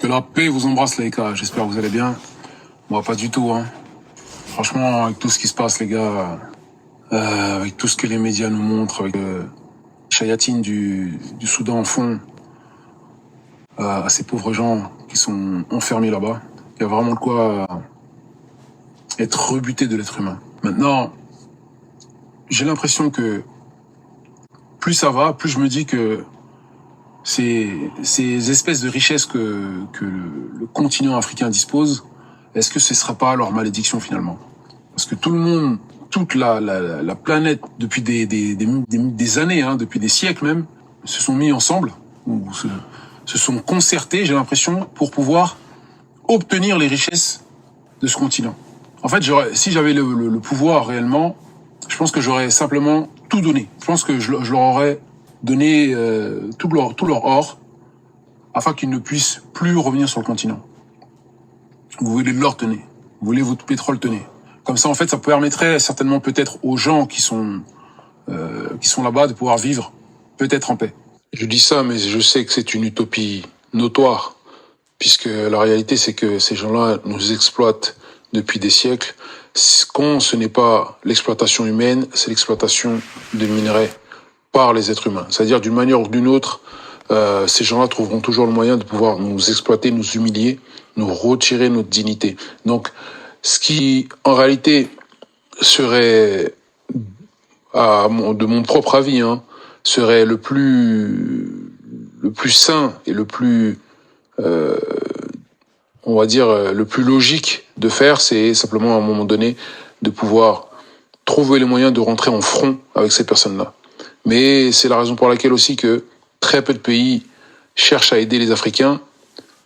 la paix vous embrasse les gars, j'espère que vous allez bien. Moi pas du tout, hein. Franchement, avec tout ce qui se passe les gars, avec tout ce que les médias nous montrent, avec Chayatine du Soudan en fond, à ces pauvres gens qui sont enfermés là-bas, il y a vraiment de quoi être rebuté de l'être humain. Maintenant, j'ai l'impression que plus ça va, plus je me dis que ces espèces de richesses que le continent africain dispose, est-ce que ce ne sera pas leur malédiction finalement? Parce que tout le monde, toute la planète, depuis des années, hein, depuis des siècles même, se sont mis ensemble, ou se sont concertés, j'ai l'impression, pour pouvoir obtenir les richesses de ce continent. En fait, si j'avais le pouvoir réellement, je pense que j'aurais simplement tout donné. Je pense que je leur aurais donné tout leur or, afin qu'ils ne puissent plus revenir sur le continent. Vous voulez de l'or, tenez. Vous voulez votre pétrole, tenez. Comme ça, en fait, ça permettrait certainement peut-être aux gens qui sont là-bas de pouvoir vivre peut-être en paix. Je dis ça, mais je sais que c'est une utopie notoire, puisque la réalité, c'est que ces gens-là nous exploitent depuis des siècles. Ce n'est pas l'exploitation humaine, c'est l'exploitation de minerais par les êtres humains. C'est-à-dire, d'une manière ou d'une autre, ces gens-là trouveront toujours le moyen de pouvoir nous exploiter, nous humilier, nous retirer notre dignité. Donc, ce qui, en réalité, serait, de mon propre avis, hein, serait le plus sain et le plus, on va dire, le plus logique de faire, c'est simplement, à un moment donné, de pouvoir trouver les moyens de rentrer en front avec ces personnes-là. Mais c'est la raison pour laquelle aussi que très peu de pays cherchent à aider les Africains,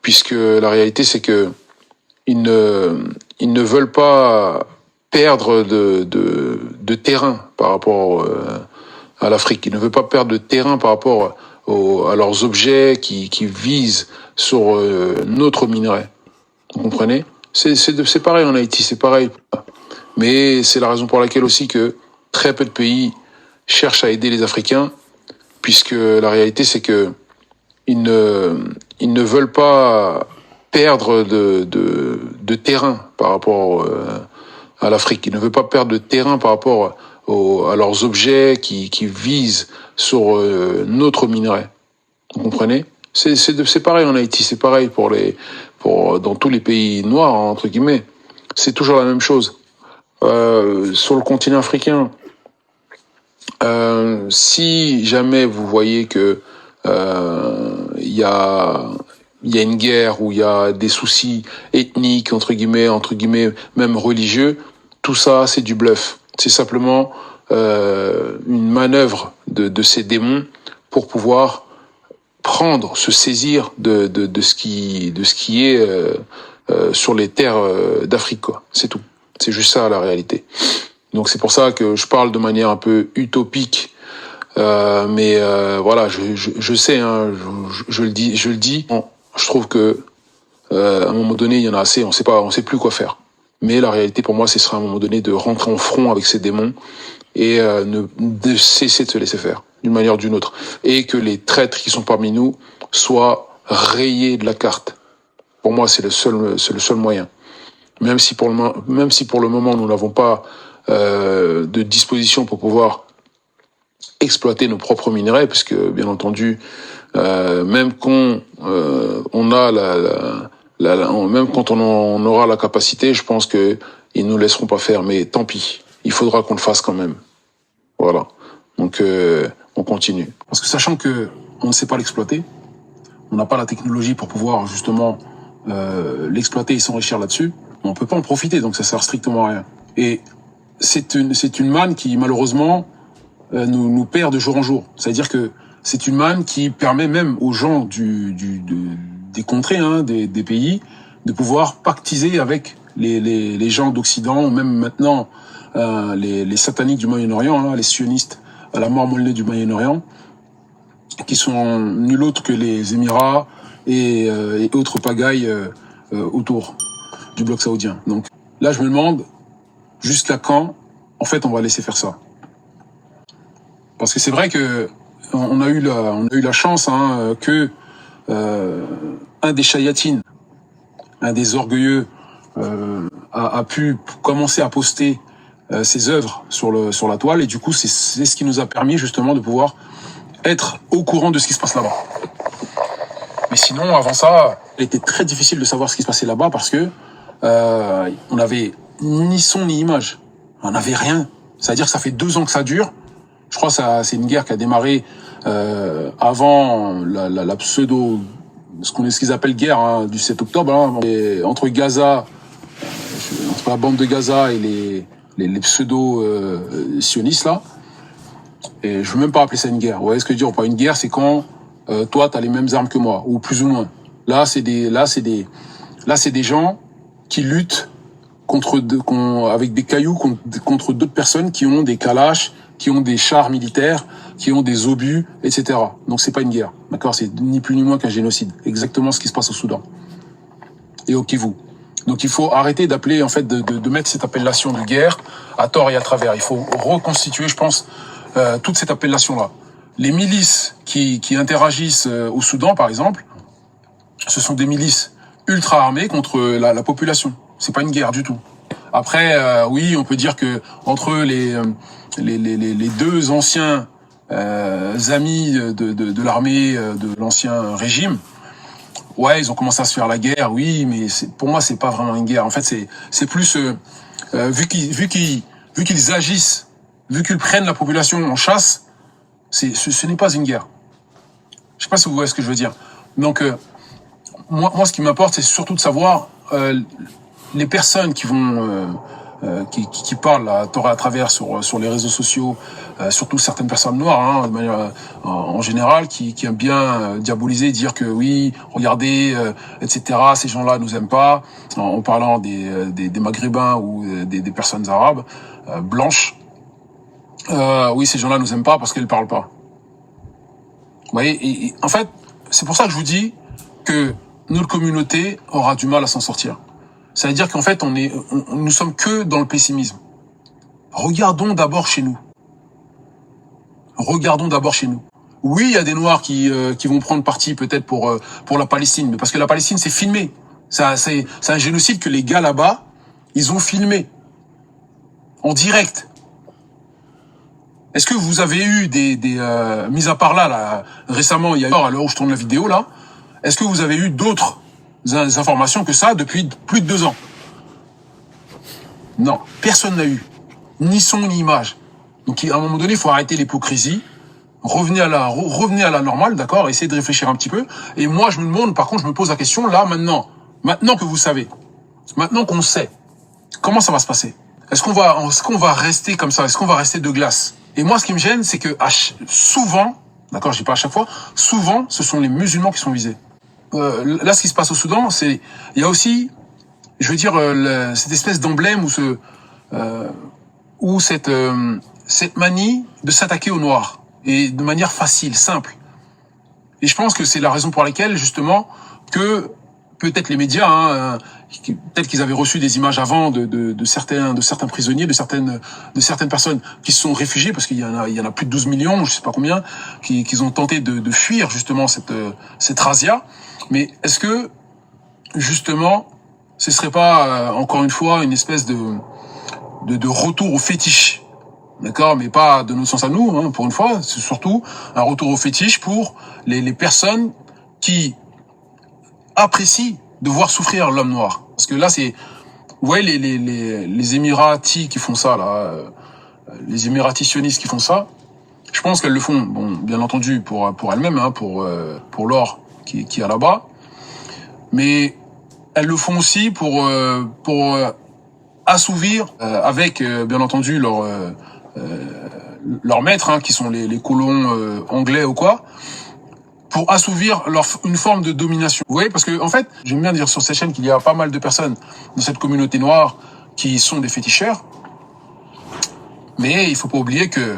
puisque la réalité, c'est que ils ne veulent pas perdre de terrain par rapport à l'Afrique. Ils ne veulent pas perdre de terrain par rapport à leurs objets qui visent sur notre minerai. Vous comprenez? C'est pareil en Haïti, c'est pareil. Mais c'est la raison pour laquelle aussi que très peu de pays cherchent à aider les Africains, puisque la réalité, c'est que ils ne veulent pas perdre de terrain par rapport à l'Afrique. Ils ne veulent pas perdre de terrain par rapport à leurs objets qui visent sur notre minerai. Vous comprenez? C'est pareil en Haïti, c'est pareil dans tous les pays noirs, hein, entre guillemets. C'est toujours la même chose. Sur le continent africain, si jamais vous voyez que il y a une guerre ou il y a des soucis ethniques, entre guillemets, même religieux, tout ça, c'est du bluff. C'est simplement une manœuvre de ces démons pour pouvoir se saisir de ce qui est sur les terres d'Afrique, quoi. C'est tout. C'est juste ça, la réalité. Donc c'est pour ça que je parle de manière un peu utopique. Mais voilà, je sais, hein, je le dis. Je trouve que à un moment donné, il y en a assez. On sait plus quoi faire. Mais la réalité, pour moi, ce sera à un moment donné de rentrer en front avec ces démons et de cesser de se laisser faire d'une manière ou d'une autre, et que les traîtres qui sont parmi nous soient rayés de la carte. Pour moi, c'est le seul moyen. Même si pour le moment nous n'avons pas de disposition pour pouvoir exploiter nos propres minerais, puisque bien entendu, même quand on a même quand on aura la capacité, je pense que ils nous laisseront pas faire. Mais tant pis, il faudra qu'on le fasse quand même. Voilà. Donc on continue. Parce que sachant que on ne sait pas l'exploiter, on n'a pas la technologie pour pouvoir justement l'exploiter et s'enrichir là-dessus, on peut pas en profiter, donc ça sert strictement à rien. Et c'est une manne qui malheureusement nous perd de jour en jour. C'est-à-dire que c'est une manne qui permet même aux gens des contrées, hein, des pays, de pouvoir pactiser avec les gens d'Occident, ou même maintenant les sataniques du Moyen-Orient, hein, les sionistes à la mort moelleux du Moyen-Orient, qui sont nul autre que les Émirats et autres pagailles autour du bloc saoudien. Donc là, je me demande jusqu'à quand, en fait, on va laisser faire ça. Parce que c'est vrai que on a eu la chance, hein, que un des Chayatines un des orgueilleux, a pu commencer à poster ses œuvres sur la toile, et du coup c'est ce qui nous a permis justement de pouvoir être au courant de ce qui se passe là-bas. Mais sinon, avant ça, il était très difficile de savoir ce qui se passait là-bas parce que on avait ni son ni image. On n'avait rien. C'est-à-dire que ça fait 2 ans que ça dure. Je crois que c'est une guerre qui a démarré avant la pseudo, ce qu'ils appellent guerre, hein, du 7 octobre, hein, et entre Gaza, entre la bande de Gaza et les pseudo sionistes là. Et je veux même pas appeler ça une guerre. Vous voyez ce que je veux dire? Pas une guerre, c'est quand toi t'as les mêmes armes que moi, ou plus ou moins. Là c'est des gens qui luttent avec des cailloux contre d'autres personnes qui ont des kalash, qui ont des chars militaires, qui ont des obus, etc. Donc c'est pas une guerre, d'accord? C'est ni plus ni moins qu'un génocide. Exactement ce qui se passe au Soudan et au Kivu. Donc il faut arrêter d'appeler, en fait, de mettre cette appellation de guerre à tort et à travers. Il faut reconstituer, je pense, toute cette appellation-là. Les milices qui interagissent au Soudan, par exemple, ce sont des milices ultra armées contre la population. C'est pas une guerre du tout. Après, oui, on peut dire que entre les 2 anciens amis de l'armée de l'ancien régime, ouais, ils ont commencé à se faire la guerre, oui, mais pour moi, c'est pas vraiment une guerre. En fait, c'est plus vu qu'ils agissent, vu qu'ils prennent la population en chasse, ce n'est pas une guerre. Je sais pas si vous voyez ce que je veux dire. Donc moi, ce qui m'importe, c'est surtout de savoir les personnes qui vont qui parlent à tort et à travers sur les réseaux sociaux, surtout certaines personnes noires, hein, de manière en général, qui aiment bien diaboliser, dire que oui, regardez, etc. Ces gens-là nous aiment pas, en parlant des Maghrébins ou des personnes arabes blanches. Oui, ces gens-là nous aiment pas parce qu'ils parlent pas. Vous voyez, et en fait, c'est pour ça que je vous dis que notre communauté aura du mal à s'en sortir. Ça veut dire qu'en fait, nous sommes que dans le pessimisme. Regardons d'abord chez nous. Regardons d'abord chez nous. Oui, il y a des Noirs qui vont prendre parti peut-être pour la Palestine, mais parce que la Palestine, c'est filmé. C'est un génocide que les gars là-bas, ils ont filmé. En direct. Est-ce que vous avez eu mis à part là, récemment, il y a à l'heure où je tourne la vidéo là, est-ce que vous avez eu d'autres informations que ça depuis plus de 2 ans? Non, personne n'a eu. Ni son, ni image. Donc à un moment donné, il faut arrêter l'hypocrisie, revenez à la normale, d'accord, essayez de réfléchir un petit peu. Et moi, je me demande, par contre, je me pose la question, là, maintenant que vous savez, maintenant qu'on sait, comment ça va se passer? Est-ce qu'on va rester comme ça? Est-ce qu'on va rester de glace? Et moi, ce qui me gêne, c'est que souvent, d'accord, je dis pas à chaque fois, souvent, ce sont les musulmans qui sont visés. Là, ce qui se passe au Soudan, il y a aussi, je veux dire, cette espèce d'emblème ou cette manie de s'attaquer aux Noirs et de manière facile, simple. Et je pense que c'est la raison pour laquelle, justement, que peut-être les médias, hein, peut-être qu'ils avaient reçu des images avant de certains prisonniers, de certaines personnes qui se sont réfugiées, parce qu'il y en a plus de 12 millions, je sais pas combien, qui ont tenté de fuir justement cette razzia. Mais est-ce que justement, ce serait pas encore une fois une espèce de retour au fétiche, d'accord, mais pas de notre sens à nous, hein, pour une fois, c'est surtout un retour au fétiche pour les personnes qui apprécient de voir souffrir l'homme noir. Parce que là, vous voyez les Émiratis qui font ça, là, les Émiratis sionistes qui font ça, je pense qu'elles le font, bon, bien entendu, pour elles-mêmes, hein, pour l'or qui est là-bas, mais elles le font aussi pour assouvir avec, bien entendu, leurs maîtres, hein, qui sont les colons anglais ou quoi, pour assouvir une forme de domination. Vous voyez, parce que en fait, j'aime bien dire sur cette chaîne qu'il y a pas mal de personnes de cette communauté noire qui sont des féticheurs, mais il faut pas oublier que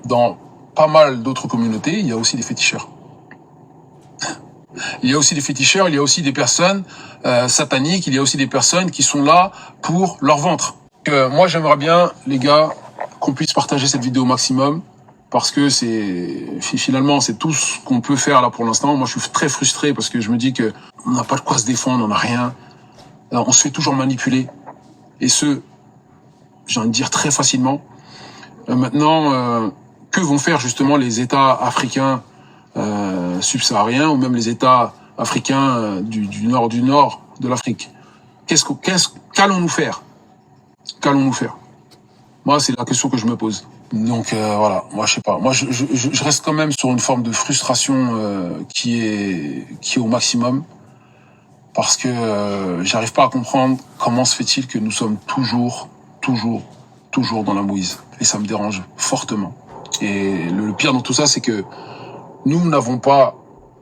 dans pas mal d'autres communautés, il y a aussi des féticheurs. Il y a aussi des féticheurs, il y a aussi des personnes sataniques, il y a aussi des personnes qui sont là pour leur ventre. Moi, j'aimerais bien, les gars, qu'on puisse partager cette vidéo au maximum. parce que finalement c'est tout ce qu'on peut faire là pour l'instant. Moi je suis très frustré parce que je me dis que on n'a pas de quoi se défendre, on n'a rien. Alors, on se fait toujours manipuler, et j'ai envie de dire très facilement. Maintenant, que vont faire justement les États africains subsahariens, ou même les États africains du nord de l'Afrique? Qu'allons-nous faire? Qu'allons-nous faire? Moi, c'est la question que je me pose. Donc voilà, moi je sais pas. Moi je reste quand même sur une forme de frustration qui est au maximum, parce que j'arrive pas à comprendre comment se fait-il que nous sommes toujours dans la mouise, et ça me dérange fortement. Et le pire dans tout ça, c'est que nous n'avons pas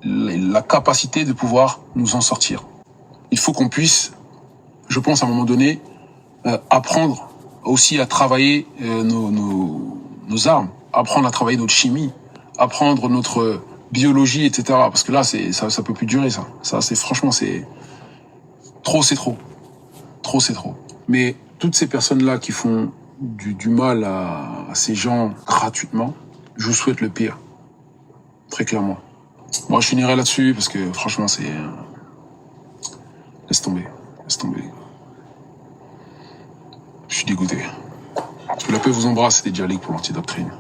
la capacité de pouvoir nous en sortir. Il faut qu'on puisse, je pense à un moment donné, apprendre aussi à travailler nos armes, apprendre à travailler notre chimie, apprendre notre biologie, etc. Parce que là, ça peut plus durer, ça. Ça, franchement, c'est trop, c'est trop. Trop, c'est trop. Mais toutes ces personnes-là qui font du mal à ces gens gratuitement, je vous souhaite le pire. Très clairement. Moi, je finirai là-dessus parce que franchement, c'est... Laisse tomber. Je suis dégoûté. Que la paix vous embrasse, c'était Djalik pour l'antidoctrine.